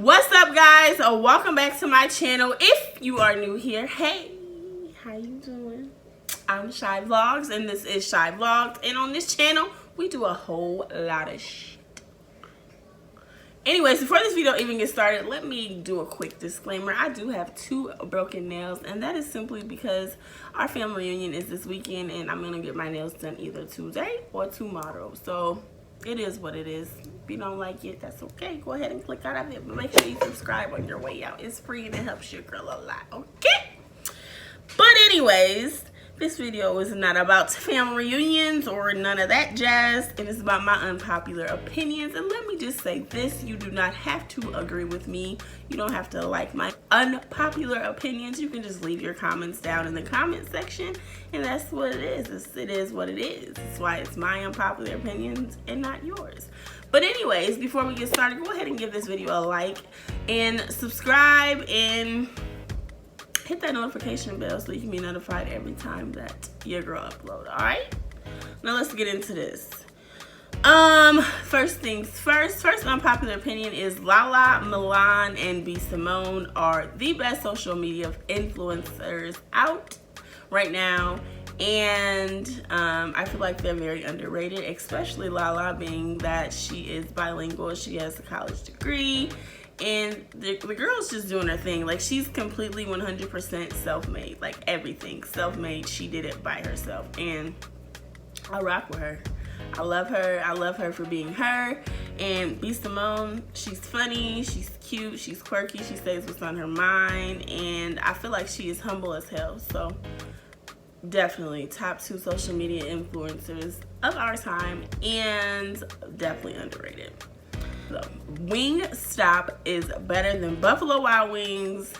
What's up, guys? Welcome back to my channel. If you are new here, hey, how you doing? I'm Shy Vlogs, and this is Shy Vlogs, and on this channel we do a whole lot of shit. Anyways, before this video even gets started, let me do a quick disclaimer. I do have 2 broken nails, and that is simply because our family reunion is this weekend, and I'm gonna get my nails done either today or tomorrow. So it is what it is. If you don't like it, that's okay. Go ahead and click out of it, but make sure you subscribe on your way out. It's free and it helps your girl a lot, okay? But anyways, this video is not about family reunions or none of that jazz. It is about my unpopular opinions. And let me just say this, you do not have to agree with me. You don't have to like my unpopular opinions. You can just leave your comments down in the comment section. And that's what it is. It is what it is. That's why it's my unpopular opinions and not yours. But anyways, before we get started, go ahead and give this video a like and subscribe and hit that notification bell so you can be notified every time that your girl upload. All right, now let's get into this. First things first unpopular opinion is Lala, Milan, and B. Simone are the best social media influencers out right now, and I feel like they're very underrated, especially Lala, being that she is bilingual. She has a college degree, and the girl's just doing her thing. Like, she's completely 100% self-made. Like, everything self-made. She did it by herself, and I rock with her. I love her. I love her for being her. And B. Simone, she's funny, she's cute, she's quirky, she says what's on her mind, and I feel like she is humble as hell. So definitely top 2 social media influencers of our time, and definitely underrated. So, Wingstop is better than Buffalo Wild Wings,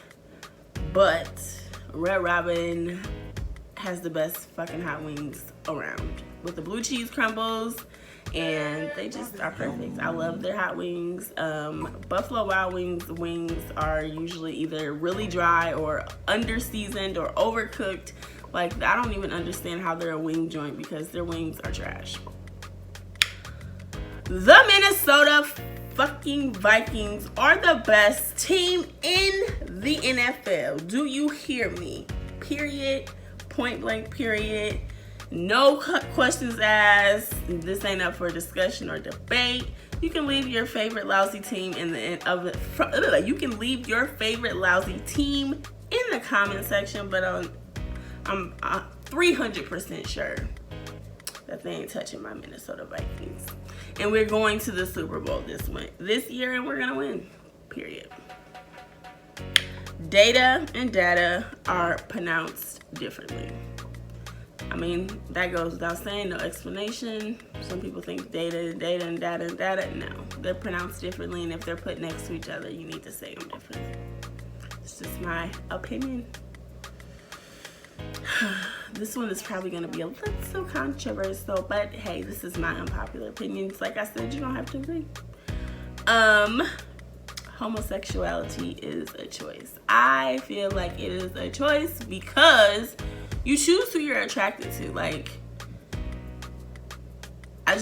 but Red Robin has the best fucking hot wings around with the blue cheese crumbles, and they just are perfect. I love their hot wings. Buffalo Wild wings are usually either really dry or under seasoned or overcooked. Like, I don't even understand how they're a wing joint because their wings are trash. The Minnesota fucking Vikings are the best team in the NFL. Do you hear me? Period. Point blank, period. No questions asked. This ain't up for discussion or debate. You can leave your favorite lousy team you can leave your favorite lousy team in the comment section, but I'm 300% sure that they ain't touching my Minnesota Vikings. And we're going to the Super Bowl this year, and we're gonna win, period. Data and data are pronounced differently. I mean, that goes without saying, no explanation. Some people think data and data. No, they're pronounced differently, and if they're put next to each other, you need to say them differently. It's just my opinion. This one is probably going to be a little controversial, but hey, this is my unpopular opinions. Like I said, you don't have to agree. Homosexuality is a choice. I feel like it is a choice because you choose who you're attracted to. Like, I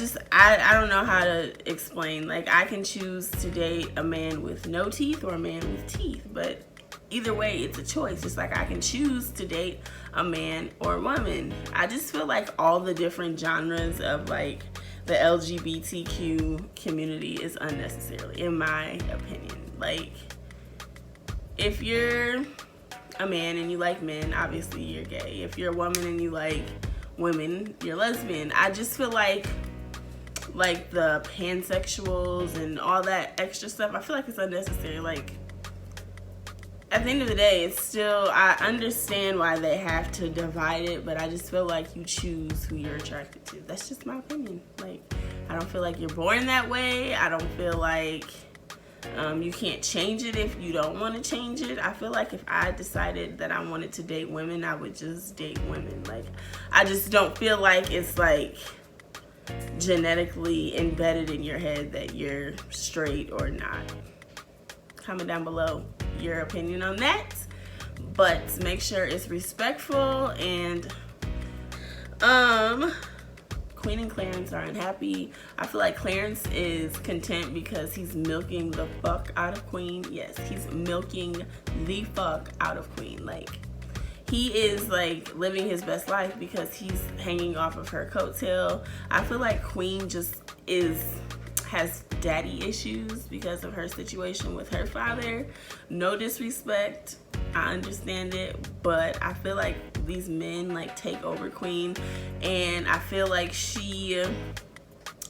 don't know how to explain. Like, I can choose to date a man with no teeth or a man with teeth, but either way, it's a choice. Just like I can choose to date a man or a woman. I just feel like all the different genres of like the LGBTQ community is unnecessarily, in my opinion. Like, if you're a man and you like men, obviously you're gay. If you're a woman and you like women, you're lesbian. I just feel like the pansexuals and all that extra stuff, I feel like it's unnecessary. Like, at the end of the day, it's still, I understand why they have to divide it, but I just feel like you choose who you're attracted to. That's just my opinion. Like, I don't feel like you're born that way. I don't feel like you can't change it if you don't want to change it. I feel like if I decided that I wanted to date women, I would just date women. Like, I just don't feel like it's like genetically embedded in your head that you're straight or not. Comment down below your opinion on that, but make sure it's respectful. And Queen and Clarence are unhappy. I feel like Clarence is content because he's milking the fuck out of Queen. Yes, he's milking the fuck out of Queen. Like, he is like living his best life because he's hanging off of her coattail. I feel like Queen just has daddy issues because of her situation with her father. No disrespect, I understand it, but I feel like these men like take over Queen, and I feel like she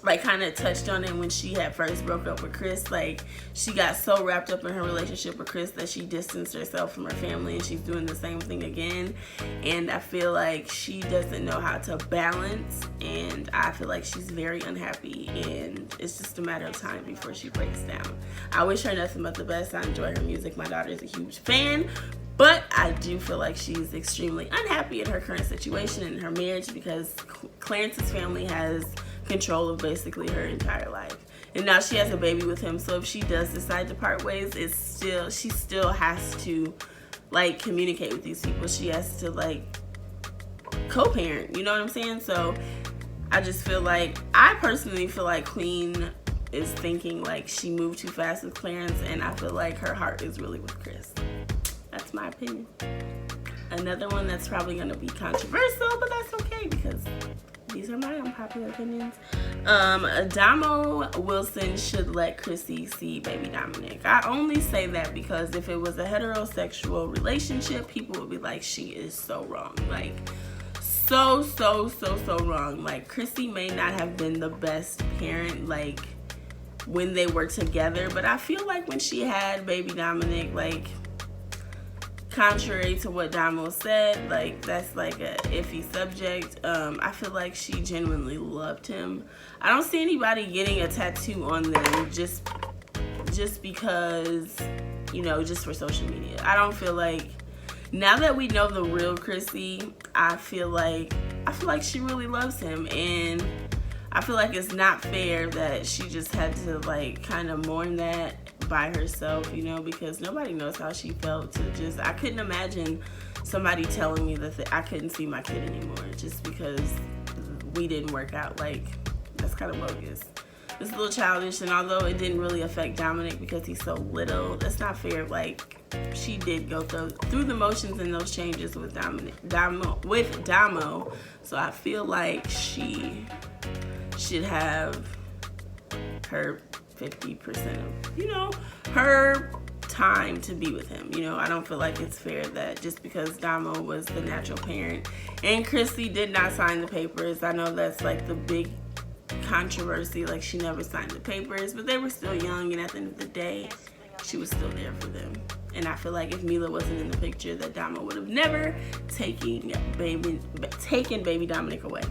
like kind of touched on it when she had first broke up with Chris. Like, she got so wrapped up in her relationship with Chris that she distanced herself from her family, and she's doing the same thing again. And I feel like she doesn't know how to balance, and I feel like she's very unhappy, and it's just a matter of time before she breaks down. I wish her nothing but the best. I enjoy her music. My daughter is a huge fan, but I do feel like she's extremely unhappy in her current situation in her marriage because Clarence's family has control of basically her entire life, and now she has a baby with him. So if she does decide to part ways, she still has to like communicate with these people. She has to like co-parent, you know what I'm saying? So I just feel like, I personally feel like Queen is thinking like she moved too fast with Clarence, and I feel like her heart is really with Chris. That's my opinion. Another one that's probably going to be controversial, but that's okay because these are my unpopular opinions. Domo Wilson should let Crissy see baby Dominic. I only say that because if it was a heterosexual relationship, people would be like, she is so wrong. Like, so wrong. Like, Crissy may not have been the best parent, like, when they were together, but I feel like when she had baby Dominic, like, contrary to what Domo said, like, that's like a iffy subject. I feel like she genuinely loved him. I don't see anybody getting a tattoo on them just because, you know, just for social media. I don't feel like, now that we know the real Crissy, I feel like she really loves him, and I feel like it's not fair that she just had to like kind of mourn that by herself, you know, because nobody knows how she felt to just, I couldn't imagine somebody telling me that I couldn't see my kid anymore just because we didn't work out. Like, that's kind of bogus. It's a little childish, and although it didn't really affect Dominic because he's so little, that's not fair. Like, she did go through the motions and those changes with Domo, so I feel like she should have her 50% of, you know, her time to be with him. You know, I don't feel like it's fair that just because Domo was the natural parent and Crissy did not sign the papers. I know that's like the big controversy, like she never signed the papers, but they were still young, and at the end of the day, she was still there for them. And I feel like if Mila wasn't in the picture, that Domo would have never taken baby Dominic away.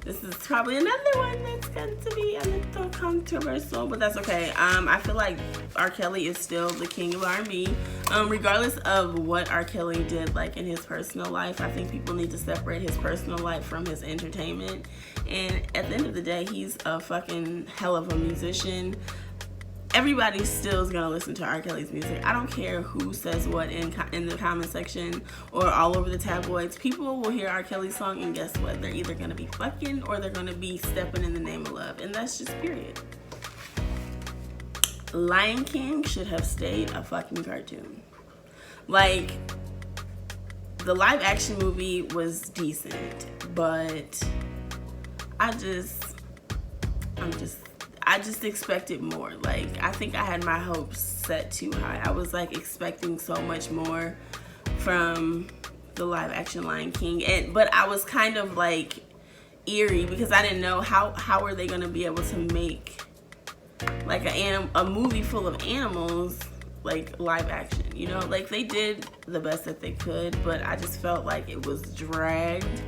This is probably another one that's going to be a little controversial, but that's okay. I feel like R.Kelly is still the king of R&B. Regardless of what R.Kelly did like in his personal life, I think people need to separate his personal life from his entertainment. And at the end of the day, he's a fucking hell of a musician. Everybody still is gonna listen to R. Kelly's music. I don't care who says what in the comment section or all over the tabloids. People will hear R. Kelly's song, and guess what? They're either gonna be fucking or they're gonna be stepping in the name of love, and that's just period. Lion King should have stayed a fucking cartoon. Like, the live action movie was decent, but I just expected more. Like, I think I had my hopes set too high. I was like expecting so much more from the live action Lion King, but I was kind of like eerie because I didn't know how are they gonna be able to make like a movie full of animals like live action, you know? Like, they did the best that they could, but I just felt like it was dragged,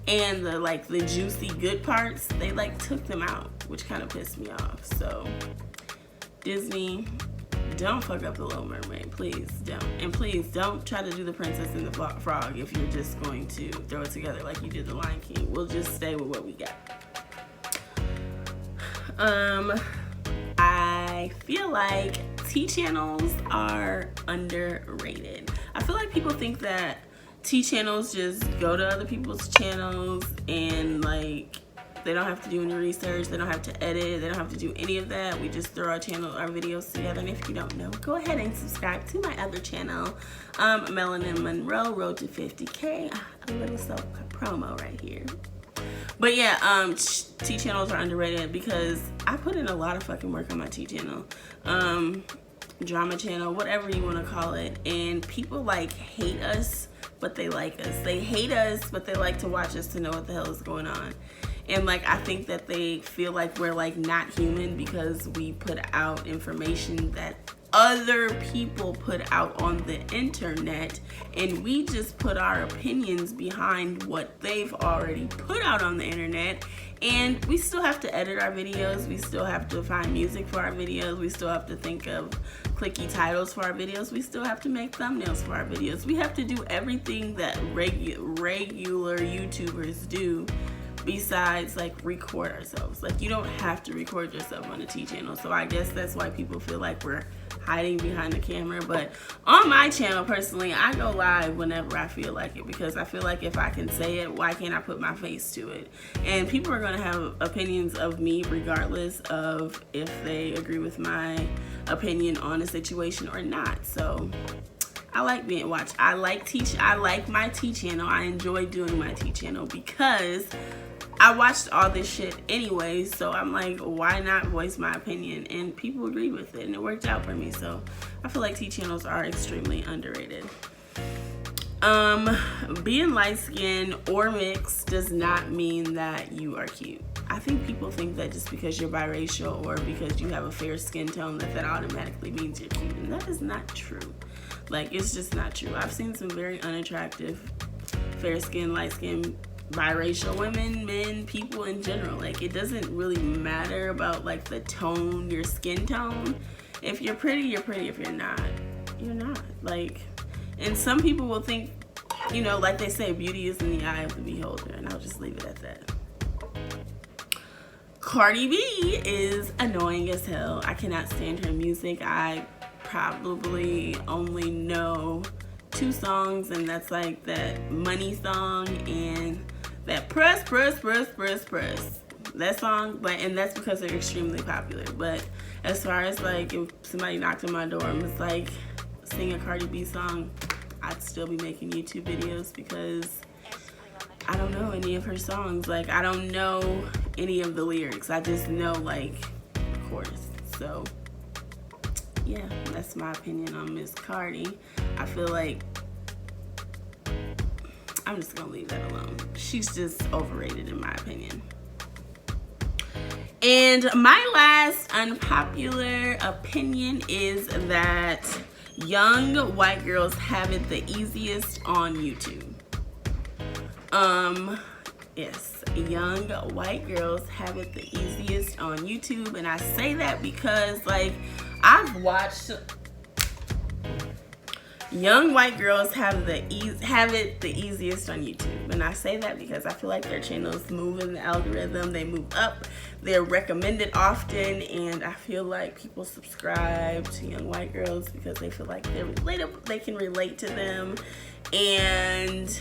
and the juicy good parts, they like took them out, which kind of pissed me off. So Disney, don't fuck up the Little Mermaid, please don't. And please don't try to do the Princess and the Frog if you're just going to throw it together like you did the Lion King. We'll just stay with what we got. I feel like T channels are underrated. I feel like people think that T channels just go to other people's channels and like they don't have to do any research, they don't have to edit, they don't have to do any of that. We just throw our videos together. And if you don't know, go ahead and subscribe to my other channel, Melanin Monroe, Road to 50K. A little self promo right here. But yeah, T channels are underrated because I put in a lot of fucking work on my T channel, drama channel, whatever you want to call it. And people like hate us, but they like us. They hate us, but they like to watch us to know what the hell is going on. And like, I think that they feel like we're like not human because we put out information that other people put out on the internet, and we just put our opinions behind what they've already put out on the internet. And we still have to edit our videos, we still have to find music for our videos, we still have to think of clicky titles for our videos, we still have to make thumbnails for our videos. We have to do everything that regular YouTubers do besides like record ourselves. Like, you don't have to record yourself on a T channel. So I guess that's why people feel like we're hiding behind the camera. But on my channel personally, I go live whenever I feel like it, because I feel like if I can say it, why can't I put my face to it? And people are going to have opinions of me regardless of if they agree with my opinion on a situation or not. So I like being watched. I like my T channel. I enjoy doing my T channel because I watched all this shit anyway, so I'm like, why not voice my opinion? And people agreed with it, and it worked out for me. So I feel like T channels are extremely underrated. Being light-skinned or mixed does not mean that you are cute. I think people think that just because you're biracial or because you have a fair skin tone that automatically means you're cute, and that is not true. Like, it's just not true. I've seen some very unattractive, fair skin, light skin, biracial women, men, people in general. Like, it doesn't really matter about like the tone, your skin tone. If you're pretty, you're pretty. If you're not, you're not. Like, and some people will think, you know, like they say, beauty is in the eye of the beholder, and I'll just leave it at that. Cardi B is annoying as hell. I cannot stand her music. I probably only know 2 songs, and that's like that Money song and that press. That song, and that's because they're extremely popular. But as far as like if somebody knocked on my door and was like, sing a Cardi B song, I'd still be making YouTube videos because I don't know any of her songs. Like, I don't know any of the lyrics. I just know like the chorus. So yeah, that's my opinion on Miss Cardi. I feel like I'm just gonna leave that alone. She's just overrated in my opinion. And my last unpopular opinion is that young white girls have it the easiest on YouTube. Yes, young white girls have it the easiest on YouTube, and I say that because like I've watched young white girls have it the easiest on YouTube, and I say that because I feel like their channels move in the algorithm, they move up, they're recommended often, and I feel like people subscribe to young white girls because they feel like they're relatable, they can relate to them. And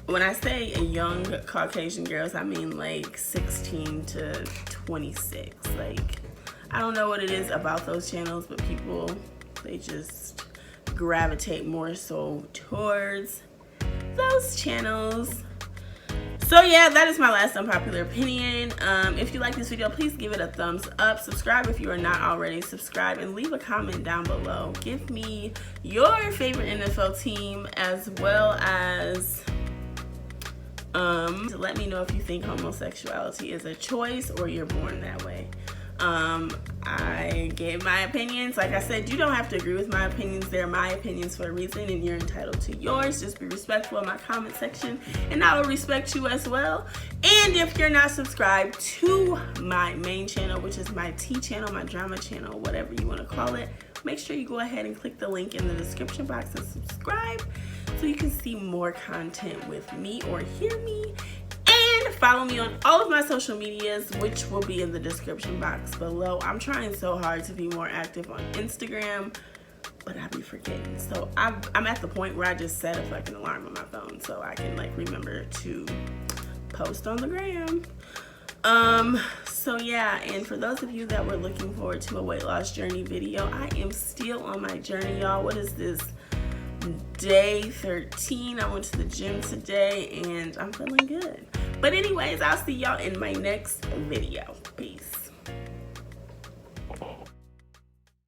when I say young Caucasian girls, I mean like 16 to 26. Like, I don't know what it is about those channels, but people, they just gravitate more so towards those channels. So yeah, that is my last unpopular opinion. If you like this video, please give it a thumbs up. Subscribe if you are not already subscribed, and leave a comment down below. Give me your favorite NFL team, as well as to let me know if you think homosexuality is a choice or you're born that way. I gave my opinions. Like I said, you don't have to agree with my opinions. They're my opinions for a reason, and you're entitled to yours. Just be respectful in my comment section, and I will respect you as well. And if you're not subscribed to my main channel, which is my T channel, my drama channel, whatever you want to call it, make sure you go ahead and click the link in the description box and subscribe so you can see more content with me or hear me. And follow me on all of my social medias, which will be in the description box below. I'm trying so hard to be more active on Instagram, but I be forgetting. So I'm at the point where I just set a fucking alarm on my phone so I can like remember to post on the gram. So yeah, and for those of you that were looking forward to a weight loss journey video, I am still on my journey, y'all. What is this? Day 13. I went to the gym today and I'm feeling good. But anyways, I'll see y'all in my next video. Peace.